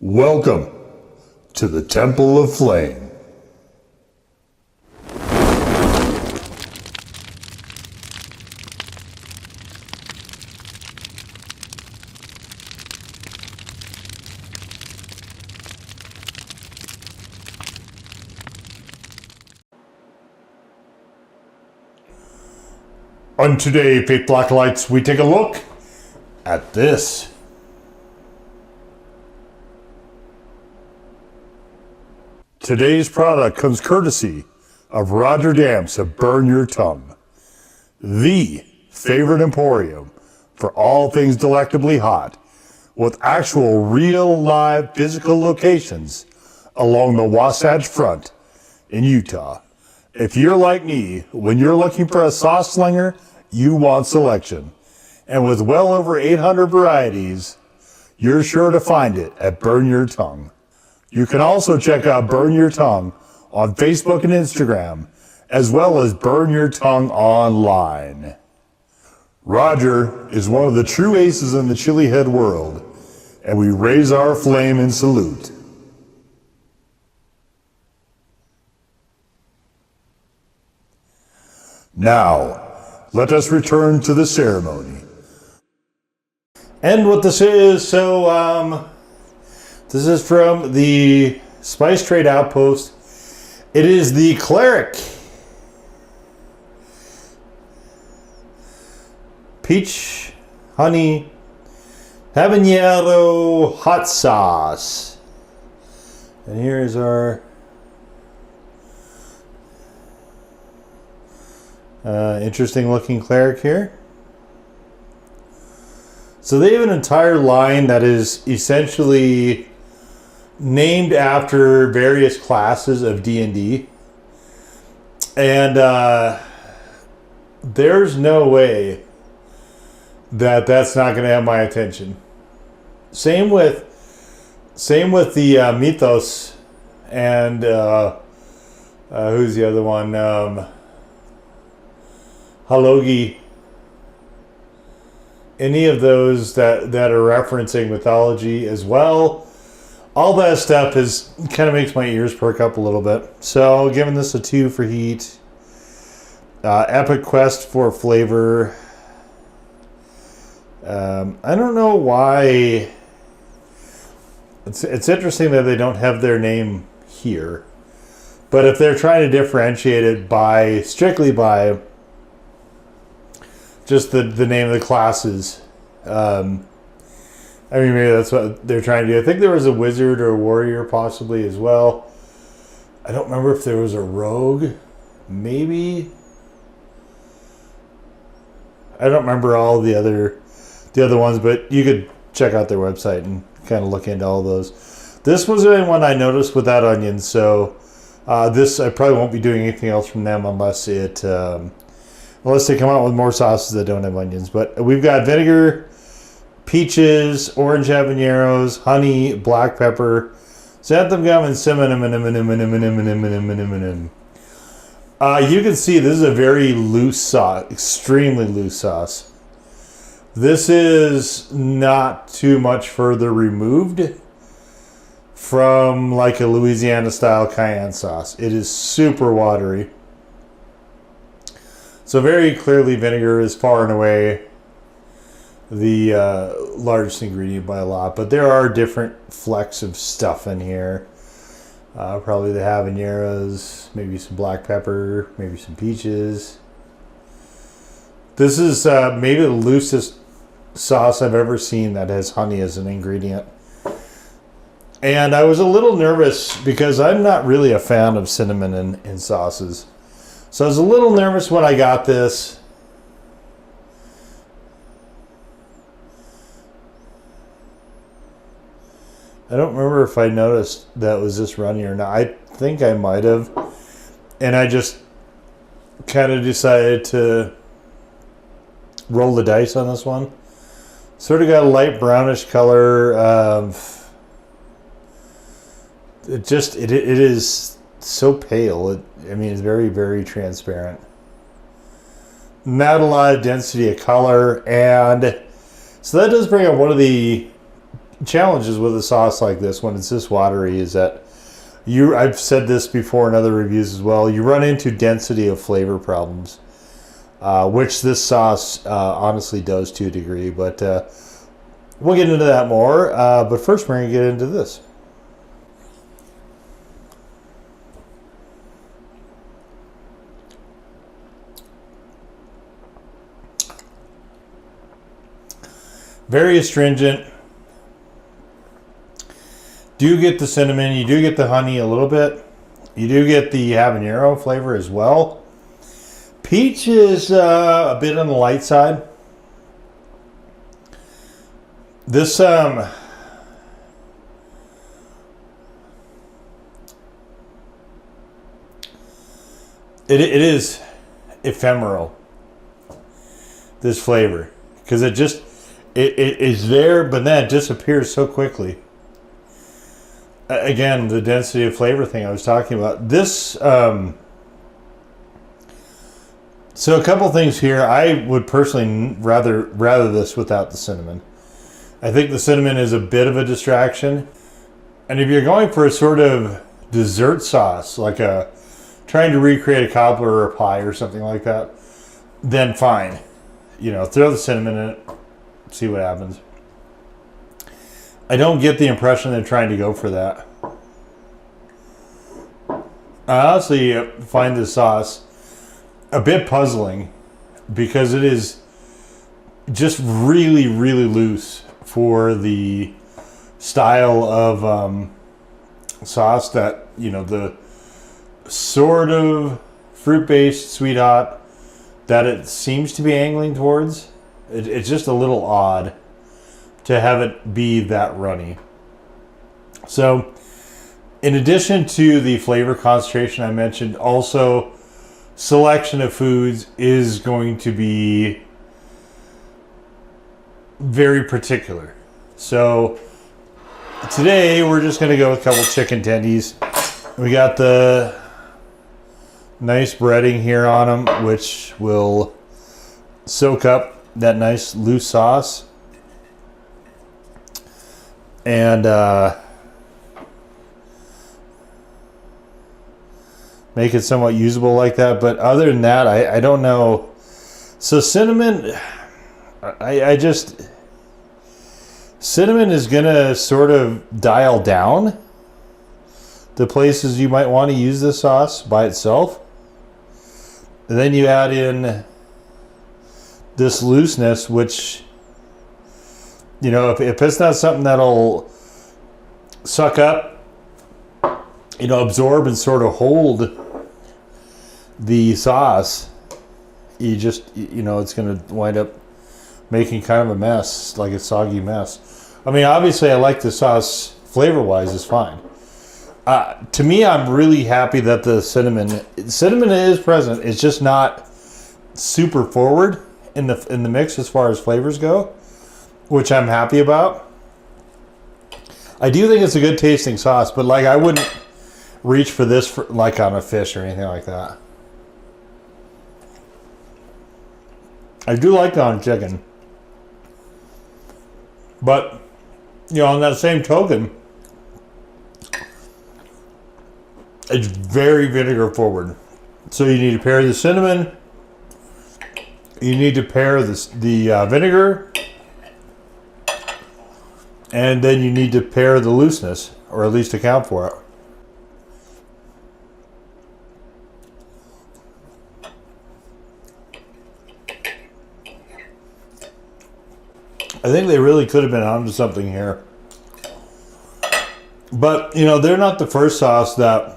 Welcome to the Temple of Flame. On today, Faith Blacklights, we take a look at this. Today's product comes courtesy of Roger Damps of Burn Your Tongue, the favorite emporium for all things delectably hot, with actual real live physical locations along the Wasatch Front in Utah. If you're like me, when you're looking for a sauce slinger, you want selection. And with well over 800 varieties, you're sure to find it at Burn Your Tongue. You can also check out Burn Your Tongue on Facebook and Instagram, as well as Burn Your Tongue online. Roger is one of the true aces in the chili head world, and we raise our flame in salute. Now, let us return to the ceremony. And what this is, this is from the Spice Trade Outpost. It is the Cleric Peach Honey Habanero Hot Sauce. And here is our interesting looking Cleric here. So they have an entire line that is essentially named after various classes of D&D, and there's no way that that's not going to have my attention. Same with the Mythos and who's the other one? Halogi. Any of those that are referencing mythology as well. All that stuff kind of makes my ears perk up a little bit. So giving this a 2 for heat. Epic Quest for flavor. I don't know why. It's interesting that they don't have their name here. But if they're trying to differentiate it strictly by just the name of the classes, I mean, maybe that's what they're trying to do. I think there was a wizard or a warrior possibly as well. I don't remember if there was a rogue. Maybe. I don't remember all the other ones, but you could check out their website and kind of look into all those. This was the only one I noticed without onions, so this I probably won't be doing anything else from them unless they come out with more sauces that don't have onions. But we've got vinegar, peaches, orange habaneros, honey, black pepper, xanthan gum, and cinnamon. You can see this is a very loose sauce, extremely loose sauce. This is not too much further removed from like a Louisiana style cayenne sauce. It is super watery. So very clearly vinegar is far and away the largest ingredient by a lot, but there are different flecks of stuff in here. Probably the habaneros, maybe some black pepper, maybe some peaches. This is maybe the loosest sauce I've ever seen that has honey as an ingredient. And I was a little nervous because I'm not really a fan of cinnamon in sauces. So I was a little nervous when I got this. I don't remember if I noticed that was this runny or not. I think I might have. And I just kind of decided to roll the dice on this one. Sort of got a light brownish color. It is so pale. It's very, very transparent. Not a lot of density of color. And so that does bring up one of the challenges with a sauce like this when it's this watery is that I've said this before in other reviews as well, you run into density of flavor problems, which this sauce honestly does to a degree, but we'll get into that more. But first we're going to get into this. Very astringent. Do get the cinnamon, you do get the honey a little bit. You do get the habanero flavor as well. Peach is a bit on the light side. This it is ephemeral, this flavor, because it is there, but then it disappears so quickly. Again, the density of flavor thing I was talking about. This, so a couple things here. I would personally rather this without the cinnamon. I think the cinnamon is a bit of a distraction. And if you're going for a sort of dessert sauce, like trying to recreate a cobbler or a pie or something like that, then fine. You know, throw the cinnamon in it, see what happens. I don't get the impression they're trying to go for that. I honestly find this sauce a bit puzzling because it is just really, really loose for the style of sauce that, you know, the sort of fruit-based sweet hot that it seems to be angling towards. It's just a little odd to have it be that runny. So, in addition to the flavor concentration I mentioned, also selection of foods is going to be very particular. So, today we're just going to go with a couple chicken tendies. We got the nice breading here on them, which will soak up that nice loose sauce. And make it somewhat usable like that. But other than that, I don't know. So cinnamon, cinnamon is going to sort of dial down the places you might want to use this sauce by itself. And then you add in this looseness, which, you know, if it's not something that'll suck up, you know, absorb and sort of hold the sauce, you know, it's going to wind up making kind of a mess, like a soggy mess. I mean, obviously I like the sauce flavor-wise, it's fine. To me, I'm really happy that the cinnamon is present. It's just not super forward in the mix as far as flavors go, which I'm happy about. I do think it's a good tasting sauce, but like I wouldn't reach for this like on a fish or anything like that. I do like it on chicken, but you know, on that same token, it's very vinegar forward. So you need to pair the cinnamon, you need to pair the vinegar, and then you need to pair the looseness, or at least account for it. I think they really could have been onto something here. But, you know, they're not the first sauce that,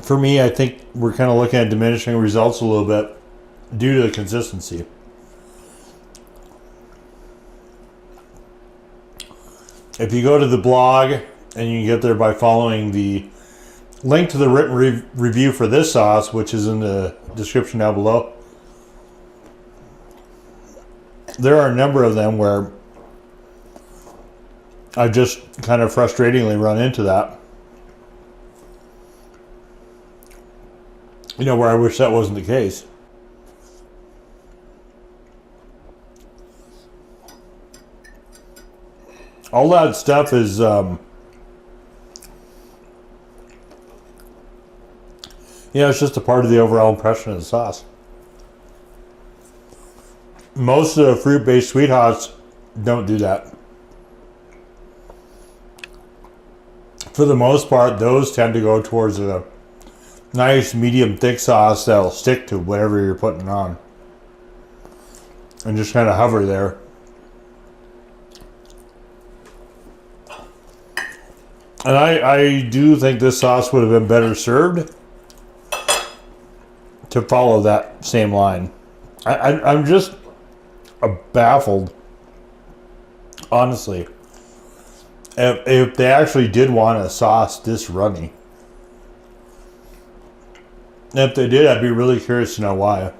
for me, I think we're kind of looking at diminishing results a little bit due to the consistency. If you go to the blog, and you can get there by following the link to the written review for this sauce, which is in the description down below, there are a number of them where I've just kind of frustratingly run into that. You know, where I wish that wasn't the case. all that stuff is it's just a part of the overall impression of the sauce. Most of the fruit-based sweet hots don't do that. For the most part, those tend to go towards a nice medium thick sauce that'll stick to whatever you're putting on and just kind of hover there. And I do think this sauce would have been better served to follow that same line. I'm just baffled, honestly, if they actually did want a sauce this runny. And if they did, I'd be really curious to know why.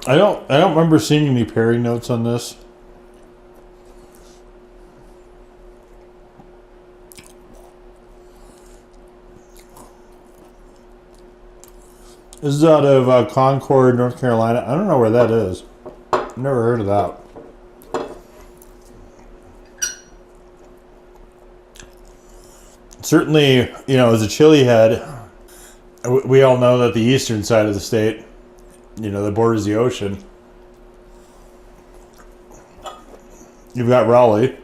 I don't remember seeing any pairing notes on this. This is out of Concord, North Carolina. I don't know where that is. Never heard of that. Certainly, as a chili head, we all know that the eastern side of the state, that borders the ocean, you've got Raleigh.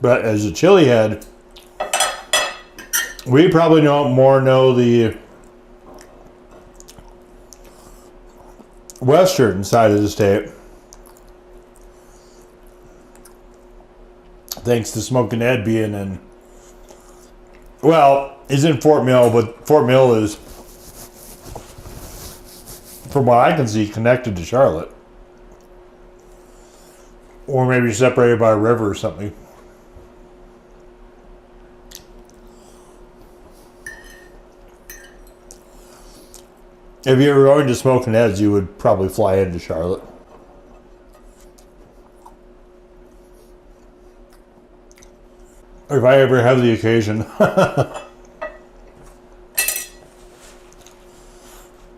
But as a chili head, we probably know the western side of the state. Thanks to Smokin' Ed being in, he's in Fort Mill, but Fort Mill is, from what I can see, connected to Charlotte. Or maybe separated by a river or something. If you were going to Smokin' Ed's, you would probably fly into Charlotte. If I ever have the occasion.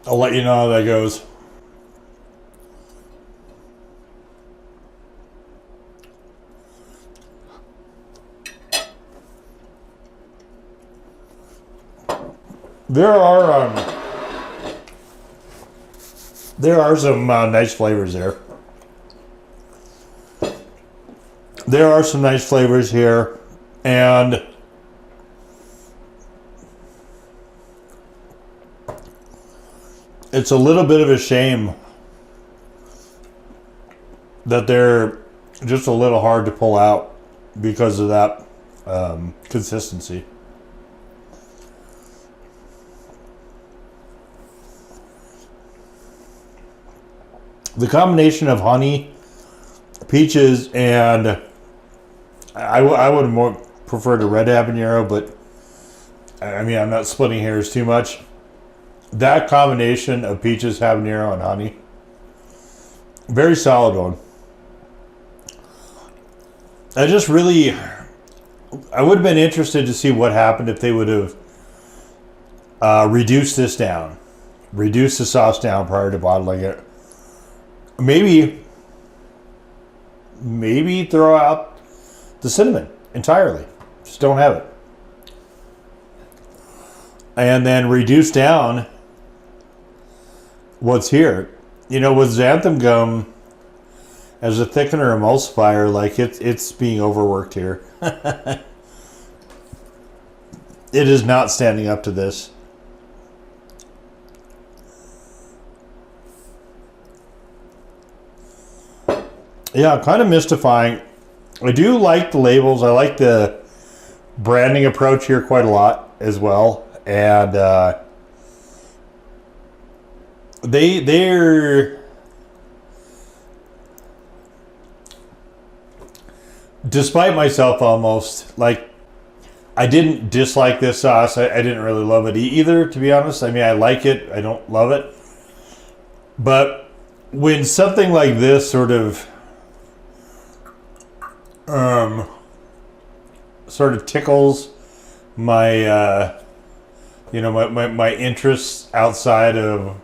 I'll let you know how that goes. There are some nice flavors there. There are some nice flavors here, and it's a little bit of a shame that they're just a little hard to pull out because of that consistency. The combination of honey, peaches, and I would more prefer the red habanero, but I mean, I'm not splitting hairs too much. That combination of peaches, habanero, and honey, very solid one. I would have been interested to see what happened if they would have reduced this down, reduced the sauce down prior to bottling it. Maybe throw out the cinnamon entirely. Just don't have it. And then reduce down what's here. With xanthan gum as a thickener emulsifier, like it's being overworked here. It is not standing up to this. Yeah, kind of mystifying. I do like the labels. I like the branding approach here quite a lot as well. And they're despite myself almost, like, I didn't dislike this sauce. I didn't really love it either, to be honest. I mean, I like it. I don't love it. But when something like this sort of tickles my you know, my interests outside of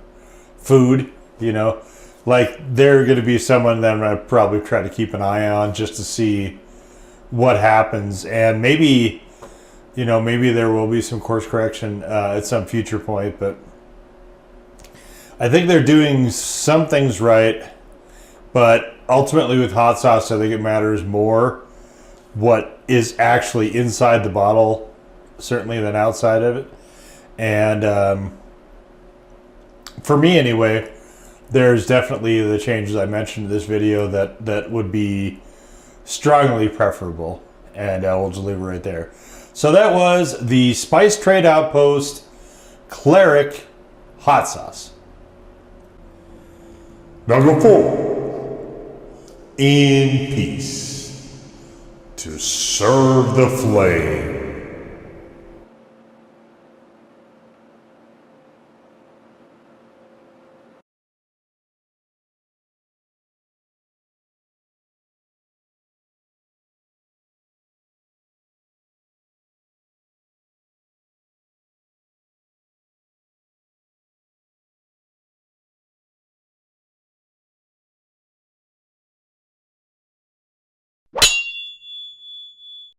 food, you know. Like, they're going to be someone that I'm going to probably try to keep an eye on just to see what happens. And maybe, you know, maybe there will be some course correction at some future point. But I think they're doing some things right. But ultimately with hot sauce, I think it matters more what is actually inside the bottle, certainly, than outside of it. And for me anyway, there's definitely the changes I mentioned in this video that would be strongly preferable, and we'll just leave it right there. So that was the Spice Trade Outpost Cleric Hot Sauce. Now go forward in peace to serve the flame.